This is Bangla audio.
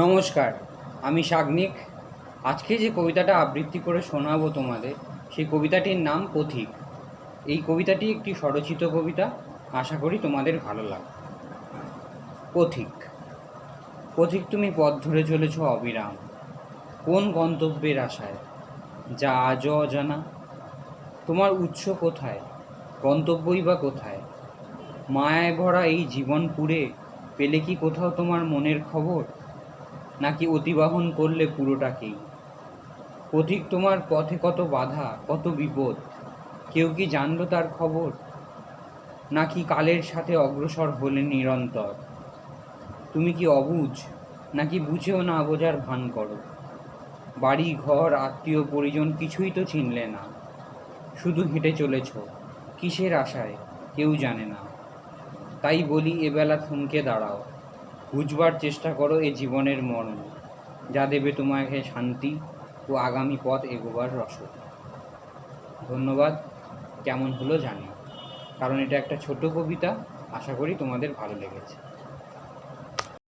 নমস্কার, আমি সাগ্নিক। আজকে যে কবিতাটা আবৃত্তি করে শোনাবো তোমাদের, সেই কবিতাটির নাম পথিক। এই কবিতাটি একটি স্বরচিত কবিতা, আশা করি তোমাদের ভালো লাগবে। পথিক। পথিক, তুমি পথ ধরে চলেছ অবিরাম, কোন গন্তব্যের আশায়, যা আজও অজানা। তোমার উৎস কোথায়, গন্তব্যই বা কোথায়? মায়ায় ভরা এই জীবনপুরে পেলে কি কোথাও তোমার মনের খবর, নাকি অতিবাহন করলে পুরোটাকেই? পথিক, তোমার পথে কত বাধা, কত বিপদ, কেউ কি জানল তার খবর, নাকি কালের সাথে অগ্রসর হলে নিরন্তর? তুমি কি অবুঝ, নাকি বুঝেও না বোঝার ভান করো? বাড়ি ঘর আত্মীয় পরিজন কিছুই তো চিনলে না, শুধু হেঁটে চলেছ কিসের আশায় কেউ জানে না। তাই বলি, এবেলা থমকে দাঁড়াও, বুঝবার চেষ্টা করো এ জীবনের মর্ম, যা দেবে তোমাকে শান্তি ও আগামী পথ এগোবার রসদ। ধন্যবাদ। কেমন হলো জানি, কারণ এটা একটা ছোট কবিতা। আশা করি তোমাদের ভালো লেগেছে।